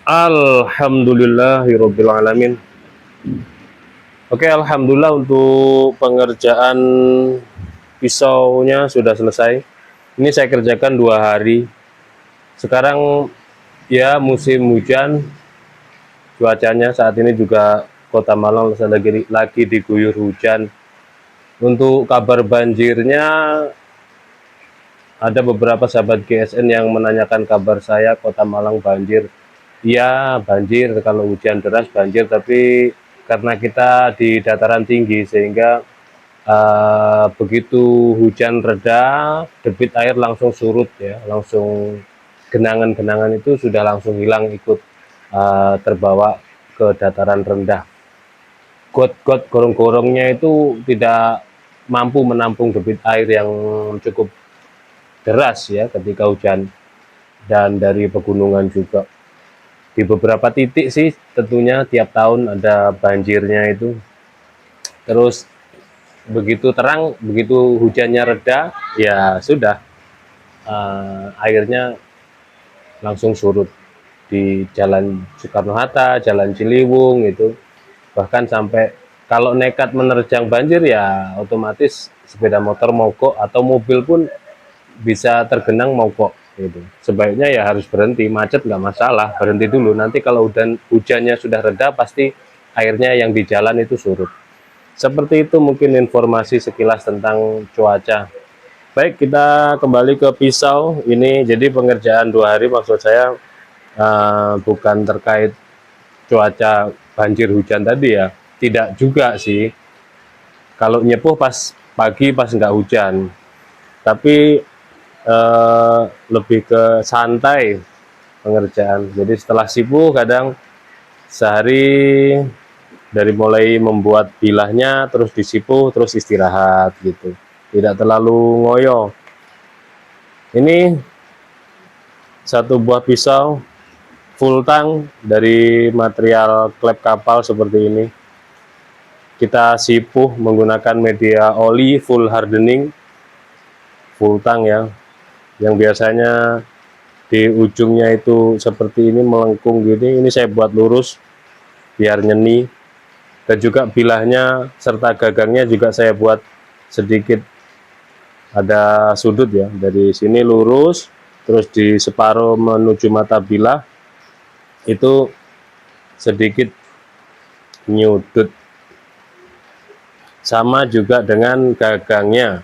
Alhamdulillahirabbil alamin. Oke, alhamdulillah untuk pengerjaan pisaunya sudah selesai. Ini saya kerjakan 2 hari. Sekarang ya musim hujan, cuacanya saat ini juga Kota Malang lagi diguyur hujan. Untuk kabar banjirnya, ada beberapa sahabat GSN yang menanyakan kabar saya, Kota Malang banjir. Iya, banjir kalau hujan deras banjir, tapi karena kita di dataran tinggi sehingga begitu hujan reda, debit air langsung surut ya, langsung genangan-genangan itu sudah langsung hilang ikut terbawa ke dataran rendah. Got-got gorong-gorongnya itu tidak mampu menampung debit air yang cukup deras ya ketika hujan, dan dari pegunungan juga. Di beberapa titik sih tentunya tiap tahun ada banjirnya itu. Terus begitu terang, begitu hujannya reda, ya sudah, airnya langsung surut di Jalan Soekarno-Hatta, Jalan Ciliwung itu. Bahkan sampai kalau nekat menerjang banjir ya otomatis sepeda motor mogok atau mobil pun bisa tergenang mogok gitu. Sebaiknya ya harus berhenti, macet nggak masalah, berhenti dulu. Nanti kalau hujannya sudah reda pasti airnya yang di jalan itu surut. Seperti itu mungkin informasi sekilas tentang cuaca. Baik, kita kembali ke pisau ini. Jadi pengerjaan 2 hari maksud saya bukan terkait cuaca banjir hujan tadi ya. Tidak juga sih. Kalau nyepuh pas pagi pas nggak hujan. Tapi lebih ke santai pengerjaan. Jadi setelah sibuk kadang sehari dari mulai membuat bilahnya, terus disipuh, terus istirahat gitu. Tidak terlalu ngoyo. Ini satu buah pisau full tang dari material klep kapal seperti ini. Kita sipuh menggunakan media oli full hardening, full tang ya, yang biasanya di ujungnya itu seperti ini melengkung gini. Ini saya buat lurus biar nyeni, dan juga bilahnya serta gagangnya juga saya buat sedikit ada sudut ya, dari sini lurus, terus di separuh menuju mata bilah itu sedikit nyudut. Sama juga dengan gagangnya.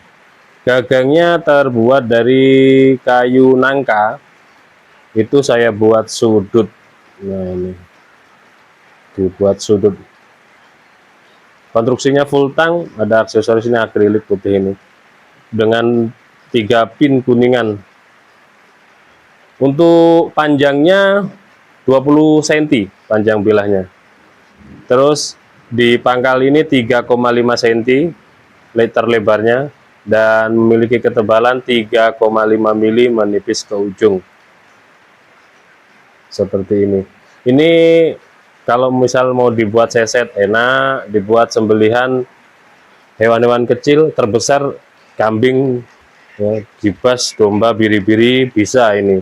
Gagangnya terbuat dari kayu nangka, itu saya buat sudut. Nah ini dibuat sudut. Konstruksinya full tang, ada aksesoris ini akrilik putih ini dengan 3 pin kuningan. Untuk panjangnya 20 cm panjang bilahnya. Terus di pangkal ini 3,5 cm lebarnya, dan memiliki ketebalan 3,5 mili menipis ke ujung. Seperti ini. Ini kalau misal mau dibuat seset enak, dibuat sembelihan hewan-hewan kecil, terbesar kambing, ya, gibas, domba, biri-biri bisa ini.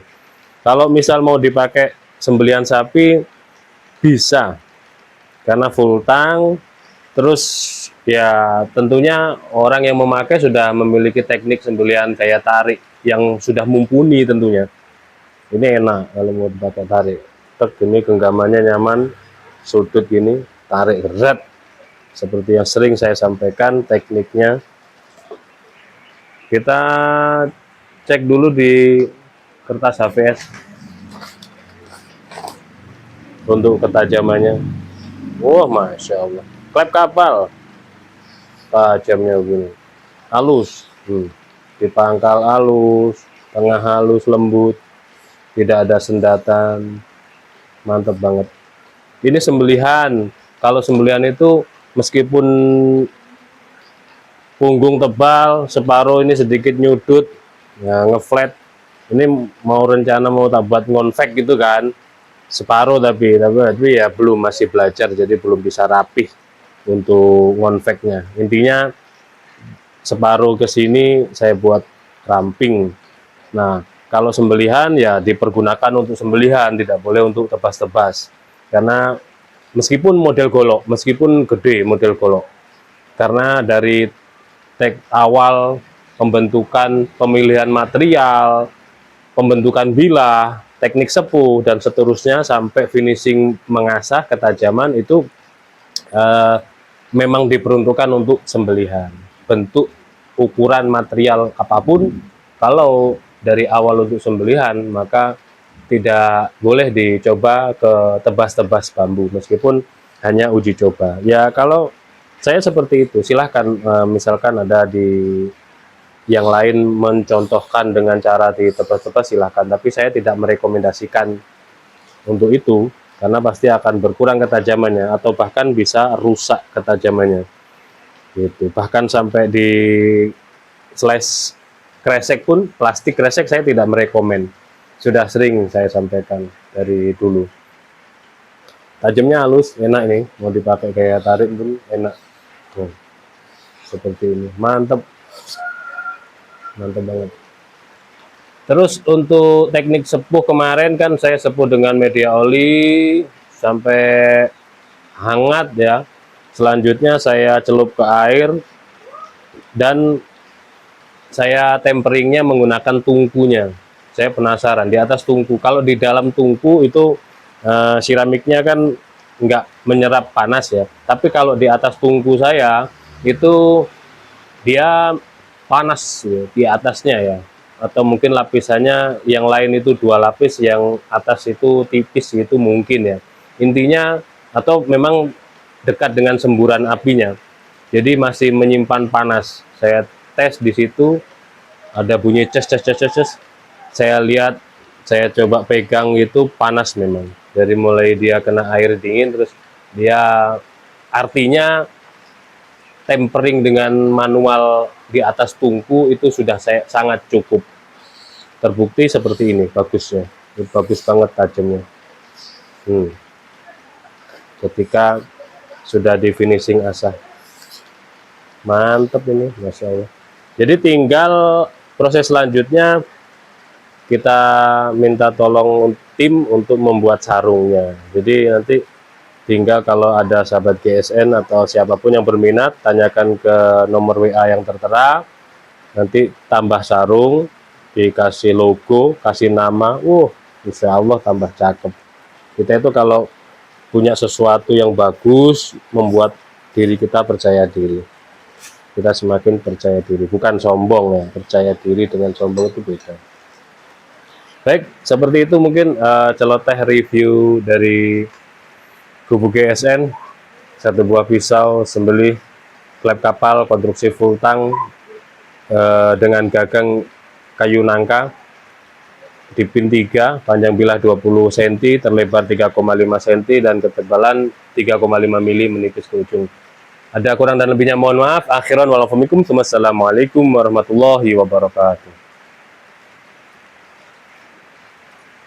Kalau misal mau dipakai sembelihan sapi bisa, karena full tang. Terus ya tentunya orang yang memakai sudah memiliki teknik sembelihan daya tarik yang sudah mumpuni tentunya. Ini enak kalau mau dipakai tarik. Tek, ini genggamannya nyaman, sudut gini, tarik berat. Seperti yang sering saya sampaikan tekniknya. Kita cek dulu di kertas HVS untuk ketajamannya. Wah, Masya Allah. Klep kapal. Tajamnya begini. Halus. Di pangkal halus, tengah halus, lembut. Tidak ada sendatan. Mantap banget. Ini sembelihan. Kalau sembelihan itu meskipun punggung tebal, separuh ini sedikit nyudut, ya, ngeflat. Ini mau rencana mau tak buat ngonvek gitu kan, separuh tapi ya belum, masih belajar, jadi belum bisa rapih untuk ngonveknya. Intinya separuh ke sini saya buat ramping. Nah, kalau sembelihan ya dipergunakan untuk sembelihan, tidak boleh untuk tebas-tebas. Karena meskipun model golok, meskipun gede model golok, karena dari awal pembentukan, pemilihan material, pembentukan bilah, teknik sepuh dan seterusnya sampai finishing mengasah ketajaman itu memang diperuntukkan untuk sembelihan. Bentuk ukuran material apapun, kalau dari awal untuk sembelihan maka tidak boleh dicoba ke tebas-tebas bambu meskipun hanya uji coba. Ya kalau saya seperti itu, silahkan misalkan ada di yang lain mencontohkan dengan cara ditebas-tebas silahkan, tapi saya tidak merekomendasikan untuk itu karena pasti akan berkurang ketajamannya atau bahkan bisa rusak ketajamannya gitu. Bahkan sampai di slash kresek pun, plastik kresek saya tidak merekomen, sudah sering saya sampaikan dari dulu. Tajamnya halus, enak ini, mau dipakai kayak tarik pun enak. Tuh, seperti ini, mantep banget. Terus untuk teknik sepuh kemarin kan saya sepuh dengan media oli sampai hangat ya. Selanjutnya saya celup ke air dan saya temperingnya menggunakan tungkunya. Saya penasaran di atas tungku. Kalau di dalam tungku itu siramiknya kan nggak menyerap panas ya. Tapi kalau di atas tungku saya itu dia panas ya, di atasnya ya. Atau mungkin lapisannya yang lain itu 2 lapis, yang atas itu tipis gitu mungkin ya. Intinya atau memang dekat dengan semburan apinya. Jadi masih menyimpan panas. Saya tes di situ ada bunyi ces ces ces ces. Saya lihat, saya coba pegang itu panas memang. Dari mulai dia kena air dingin terus dia artinya tempering dengan manual di atas tungku itu sudah sangat cukup. Terbukti seperti ini bagusnya, bagus banget tajamnya. Ketika sudah di finishing asah, mantep ini, masya Allah. Jadi tinggal proses selanjutnya kita minta tolong tim untuk membuat sarungnya. Jadi nanti tinggal kalau ada sahabat GSN atau siapapun yang berminat, tanyakan ke nomor WA yang tertera, nanti tambah sarung, dikasih logo, kasih nama, insya Allah tambah cakep. Kita itu kalau punya sesuatu yang bagus, membuat diri kita percaya diri. Kita semakin percaya diri, bukan sombong ya, percaya diri dengan sombong itu beda. Baik, seperti itu mungkin celoteh review dari Gubuk GSN, satu buah pisau sembelih klep kapal konstruksi full tang dengan gagang kayu nangka di pin 3, panjang bilah 20 cm, terlebar 3,5 cm dan ketebalan 3,5 mm menipis ke ujung. Ada kurang dan lebihnya mohon maaf. Akhiran walafumikum. Wassalamualaikum warahmatullahi wabarakatuh.